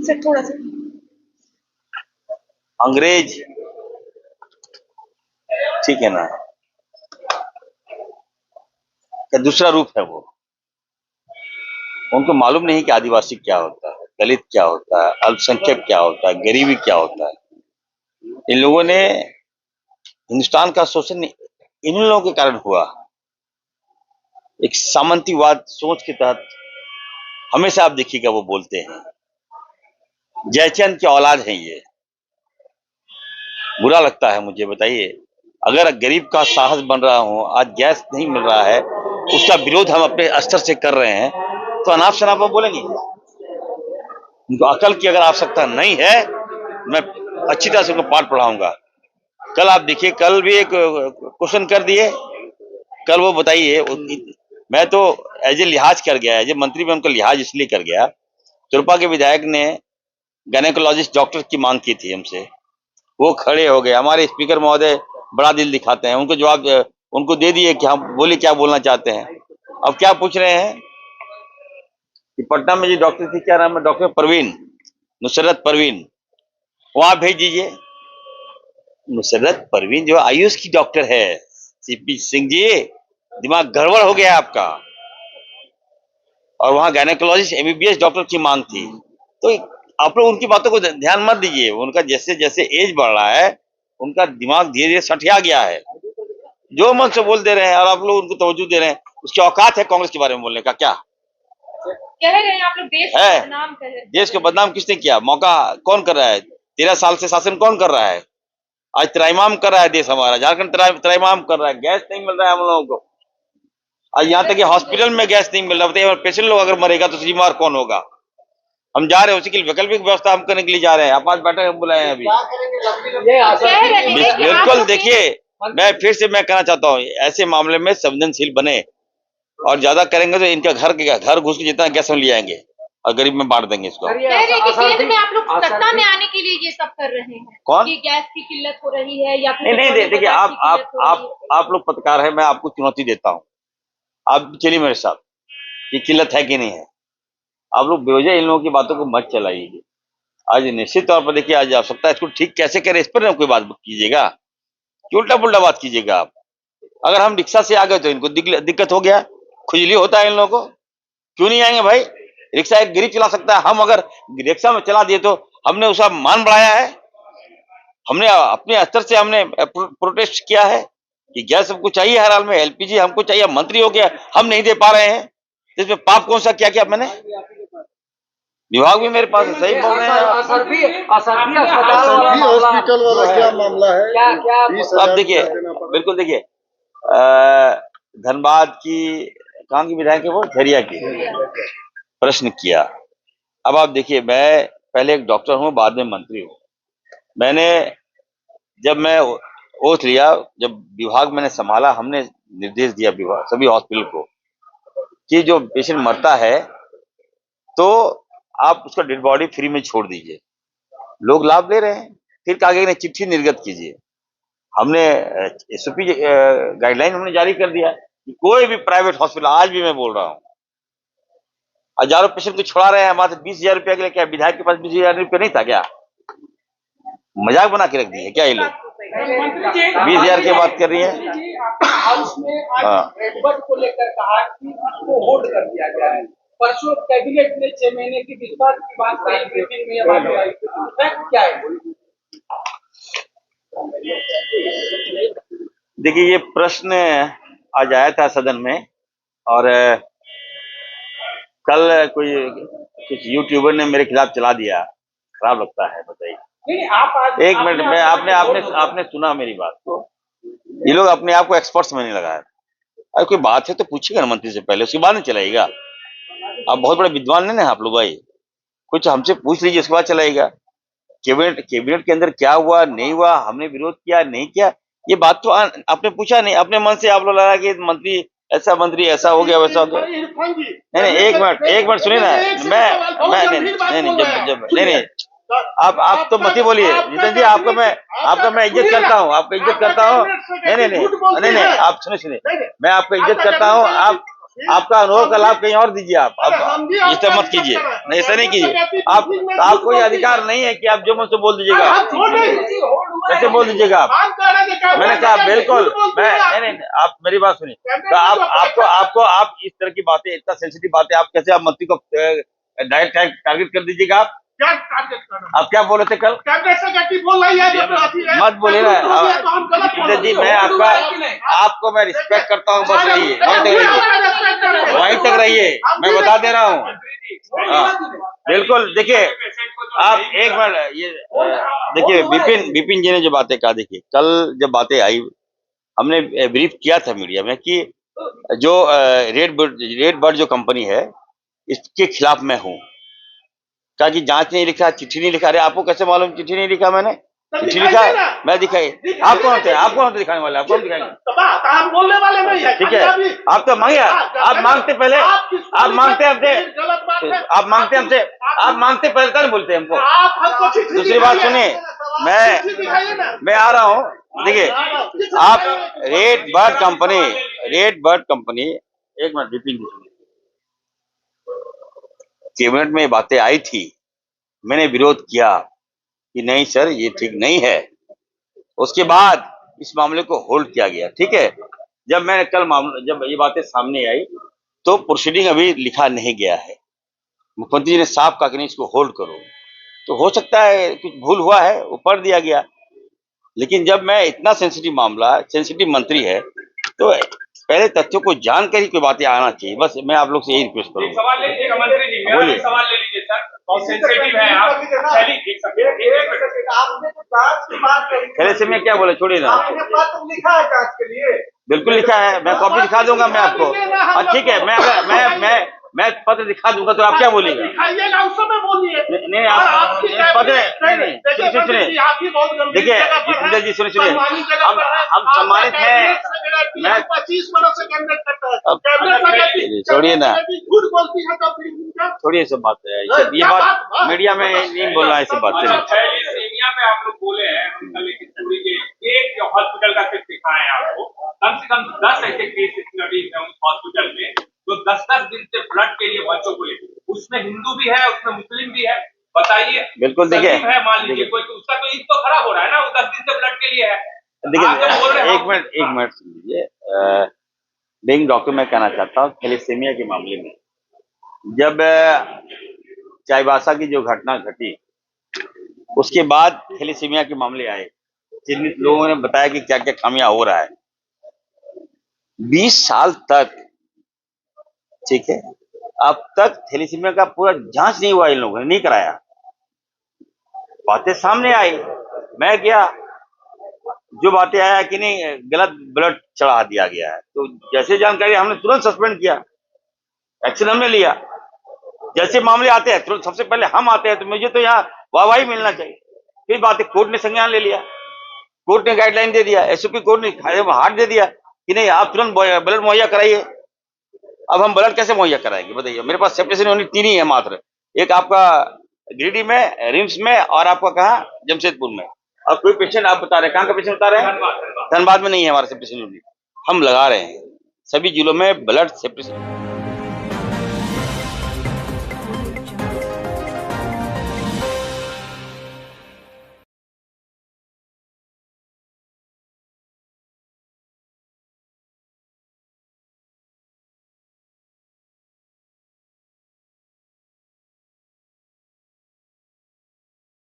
Sir थोड़ा सा अंग्रेज, ठीक है ना, या दूसरा रूप है वो। उनको मालूम नहीं कि आदिवासी क्या होता है, दलित क्या होता है, अल्पसंख्यक क्या होता है, गरीबी क्या होता है। इन लोगों ने हिंदुस्तान का शोषण इन लोगों के कारण हुआ। एक सामंतीवाद सोच के तहत हमेशा आप देखिएगा वो बोलते हैं। जयचंद की औलाद है ये। बुरा लगता है मुझे, बताइए। अगर गरीब का साहस बन रहा हूं, आज गैस नहीं मिल रहा है, उसका विरोध हम अपने स्तर से कर रहे हैं, तो अनाप शनाप बोलेंगे। उनको अकल की अगर आवश्यकता नहीं है, मैं अच्छी तरह से उनको पाठ पढ़ाऊंगा। कल आप देखिए, कल भी एक क्वेश्चन कर दिए। कल वो बताइए, मैं तो एज ए लिहाज कर गया, एज ए मंत्री में उनका लिहाज इसलिए कर गया। त्रिपुरा के विधायक ने गायनेकोलॉजिस्ट डॉक्टर की मांग की थी हमसे, वो खड़े हो गए। हमारे स्पीकर महोदय बड़ा दिल दिखाते हैं, उनको जवाब उनको दे दिए कि हम बोले क्या बोलना चाहते हैं। अब क्या पूछ रहे हैं कि पटना में जो डॉक्टर थी, क्या नाम है, डॉक्टर परवीन, नुसरत परवीन, वहां भेज दीजिए। नुसरत परवीन जो आयुष की डॉक्टर है। सीपी सिंह जी, दिमाग गड़बड़ हो गया आपका। और वहां गायनेकोलॉजिस्ट एमबीबीएस डॉक्टर की मांग थी। तो आप लोग उनकी बातों को ध्यान मत दीजिए। उनका जैसे जैसे एज बढ़ रहा है, उनका दिमाग धीरे धीरे सठिया गया है। जो मन से बोल दे रहे हैं और आप लोग उनको तवज्जो दे रहे हैं। उसकी औकात है कांग्रेस के बारे में बोलने का? क्या कह रहे हैं आप लोग देश को बदनाम कर रहे हैं। देश को बदनाम किसने किया? मौका कौन कर रहा है? 13 साल से शासन कौन कर रहा है? आज त्राइमाम कर रहा है देश हमारा। झारखंड त्राइमाम कर रहा है। गैस नहीं मिल रहा है हम लोगों को। आज यहाँ तक कि हॉस्पिटल में गैस नहीं मिल रहा। बताइए, पेशेंट लोग अगर मरेगा तो जिम्मेवार कौन होगा? हम जा रहे हैं, उसी की वैकल्पिक व्यवस्था हम करने के लिए जा रहे हैं। आप आज बैठक हम बुलाए हैं अभी। बिल्कुल, देखिए, मैं फिर से मैं कहना चाहता हूँ, ऐसे मामले में संवेदनशील बने। और ज्यादा करेंगे तो इनका घर घुस के जितना गैस हम ले आएंगे और गरीब में बांट देंगे इसको। केंद्र में आप लोग सत्ता में आने के लिए ये सब कर रहे हैं। कौन? कि गैस की किल्लत हो रही है या फिर नहीं, देखिए, आप लोग पत्रकार है, मैं आपको चुनौती देता हूँ। आप चलिए मेरे साथ, ये किल्लत है कि नहीं है। आप लोग बेवजह इन लोगों की बातों को मत चलाइए। आज निश्चित तौर पर देखिए, आज आवश्यकता है इसको ठीक कैसे करें, इस पर ना कोई बात कीजिएगा कि उल्टा पुल्टा बात कीजिएगा आप। अगर हम रिक्शा से आ गए तो इनको दिक्कत हो गया, खुजली होता है इन लोगों को। क्यों नहीं आएंगे भाई? रिक्शा एक गरीब चला सकता है। हम अगर रिक्शा में चला दिए तो हमने उसका मान बढ़ाया है? हमने अपने स्तर से हमने प्रोटेस्ट किया है कि गैस हमको चाहिए हर हाल में, एलपीजी हमको चाहिए। मंत्री हो गया, हम नहीं दे पा रहे हैं, इसमें पाप कौन सा किया मैंने? विभाग भी मेरे पास सही बोल रहे हैं। हॉस्पिटल वाला क्या मामला है? अब देखिए, बिल्कुल देखिए, धनबाद की कहाँ की विधायक है वो, झरिया की, प्रश्न किया। अब आप देखिए, मैं पहले एक डॉक्टर हूँ, बाद में मंत्री हूँ। मैंने जब मैं ओथ लिया, जब विभाग मैंने संभाला, हमने निर्देश दिया विभाग सभी हॉस्पिटल को कि जो पेशेंट मरता है तो आप उसका डेड बॉडी फ्री में छोड़ दीजिए। लोग लाभ ले रहे हैं। फिर कहा कि चिट्ठी निर्गत कीजिए। हमने एसओपी गाइडलाइन हमने जारी कर दिया कि कोई भी प्राइवेट हॉस्पिटल, आज भी मैं बोल रहा हूँ, हजारों पेशेंट को छोड़ा रहे हैं हमारे 20,000 रुपया के लिए। क्या विधायक के पास 20,000 रुपया नहीं था क्या? मजाक बना के रख दी है क्या ये लोग? 20,000 की बात कर रही है। हाउस में आज को लेकर कहा कि उसको होल्ड कर दिया गया है। परसों कैबिनेट ने 6 महीने की विश्वास की बात कही, ब्रीफिंग में ये बात आई, क्या है? देखिए, ये प्रश्न आज आया था सदन में, और कल कुछ यूट्यूबर ने मेरे खिलाफ चला दिया। खराब लगता है, बताइए। एक मिनट में, आपने सुना मेरी बात को? ये लोग अपने आप को एक्सपर्ट्स में नहीं लगाया। अगर कोई बात है तो पूछिएगा ना मंत्री से पहले, उसके बाद नहीं चलाइएगा। आप बहुत बड़े विद्वान नहीं ना आप लोग भाई, कुछ हमसे पूछ लीजिए, उसके बाद चलाइएगा। कैबिनेट के अंदर क्या हुआ नहीं हुआ, हमने विरोध किया नहीं किया, ये बात तो आपने पूछा नहीं। अपने मन से आप लोग लगा कि मंत्री ऐसा हो गया वैसा हो गया। नहीं, एक मिनट सुनिए ना। नहीं, आप तो मत ही बोलिए जितेंद्र जी। आपका मैं इज्जत करता हूँ, आपका इज्जत करता हूँ। नहीं, आप सुनिए, मैं आपका इज्जत करता हूँ। आप आपका अनुभव का लाभ कहीं और दीजिए। आप हम भी इस तरह मत कीजिए, नहीं ऐसा नहीं कीजिए। आप कोई अधिकार नहीं है कि आप जो मुझसे बोल दीजिएगा। कैसे बोल दीजिएगा आप? मैंने कहा बिल्कुल, मैं नहीं, आप मेरी बात सुनिए। तो आप इस तरह की बातें, इतना सेंसिटिव बातें, आप कैसे आप मंत्री को डायरेक्ट टारगेट कर दीजिएगा? आप क्या टारगेट करना? आप क्या बोले थे कल? कैबिनेट सेक्रेटरी बोल रही है मत बोलिए ना तो हम गलत बोल जी। मैं आपको मैं रिस्पेक्ट करता हूँ, बस यही वहीं तक रहिए, मैं बता दे रहा हूँ। बिल्कुल, देखिए आप एक बार ये देखिए, विपिन जी ने जो बातें कहा, देखिए कल जब बातें आई, हमने ब्रीफ किया था मीडिया में कि जो रेड बर्ड जो कंपनी है, इसके खिलाफ मैं हूँ। कहा कि जांच नहीं लिखा, चिट्ठी नहीं लिखा। अरे आपको कैसे मालूम चिट्ठी नहीं लिखा? मैंने चिट्ठी लिखा, मैं दिखाई। आप कौन थे दिखाने वाले? आप कौन दिखाएंगे? हम बोलने वाले नहीं है। ठीक है, आप तो मांगे, आप मांगते पहले, आप मांगते हमसे, आप मांगते पहले तक बोलते हमको। दूसरी बात सुनिए, मैं आ रहा हूँ। देखिए आप रेड बर्ड कंपनी, एक मिनट विपिन जी, कैबिनेट में बातें आई थी, मैंने विरोध किया कि नहीं सर ये ठीक नहीं है। उसके बाद इस मामले को होल्ड किया गया। ठीक है, जब ये बातें सामने आई तो प्रोसीडिंग अभी लिखा नहीं गया है। मुख्यमंत्री जी ने साफ कहा कि नहीं इसको होल्ड करो, तो हो सकता है कुछ भूल हुआ है, वो पढ़ दिया गया। लेकिन जब मैं इतना सेंसिटिव मंत्री है, तो पहले तथ्यों को जानकर ही कोई बातें आना चाहिए। बस मैं आप लोग से यही रिक्वेस्ट करूंगा। सवाल ले लीजिए मंत्री जी, बोलिए। सवाल ले लीजिए सर, और सेंसिटिव है आप। थैलेसीमिया क्या बोले, छोड़िए ना। आपने पत्र लिखा है जांच के लिए? बिल्कुल लिखा है, मैं कॉपी दिखा दूंगा मैं आपको। ठीक है, मैं पत्र दिखा दूंगा, तो आप क्या बोलेंगे? दिखाइएगा, उस समय बोलिए। नहीं, आप पत्र सुनिए, देखिए जितेंद्र जी सुनिए, हम सम्मानित हैं। मैं 25 वर्ष से कैबिनेट करता है। छोड़िए ना, झूठ बोलती है तो छोड़िए सब बात है, ये बात मीडिया में नहीं बोलना है, सब बात थैलेसीमिया में आप लोग बोले हैं, एक हॉस्पिटल का सिर्फ दिखाएं आपको, कम से कम 10 ऐसे केस स्टडीज हैं उस हॉस्पिटल में जो 10-10 दिन से ब्लड के लिए बच्चों को लेते, उसमें हिंदू भी है, उसमें मुस्लिम भी है। बताइए, बिल्कुल देखिए, मान लीजिए कोई, तो उसका तो ईद तो खराब हो रहा है ना, वो 10 दिन से ब्लड के लिए है। देखिए एक मिनट सुन लीजिए। बीइंग डॉक्टर मैं कहना चाहता हूँ, थैलेसीमिया के मामले में जब चाईबासा की जो घटना घटी, उसके बाद थैलेसीमिया के मामले आए, चिन्हित लोगों ने बताया कि क्या क्या खामियां हो रहा है। 20 साल तक, ठीक है, अब तक थैलेसीमिया का पूरा जांच नहीं हुआ, इन लोगों ने नहीं कराया। बातें सामने आई, मैं गया, जो बातें आया कि नहीं गलत ब्लड चढ़ा दिया गया है, तो जैसे जानकारी हमने तुरंत सस्पेंड किया, एक्शन हमने लिया। जैसे मामले आते हैं तुरंत, सबसे पहले हम आते हैं, तो मुझे तो यहाँ वाहवाही मिलना चाहिए। फिर बातें कोर्ट ने संज्ञान ले लिया, कोर्ट ने गाइडलाइन दे दिया, एसओपी कोर्ट ने हाथ दे दिया कि नहीं आप तुरंत ब्लड मुहैया कराइए। अब हम ब्लड कैसे मुहैया कराएंगे बताइए? मेरे पास सेप्टेशन यूनिट 3 ही है मात्र, एक आपका गिरिडीह में, रिम्स में, और आपका कहाँ जमशेदपुर में। अब कोई पेशेंट आप बता रहे हैं, कहाँ का पेशेंट बता रहे हैं? धनबाद में नहीं है हमारा सेप्टेशन यूनिट। हम लगा रहे हैं सभी जिलों में ब्लड सेप्टेशन।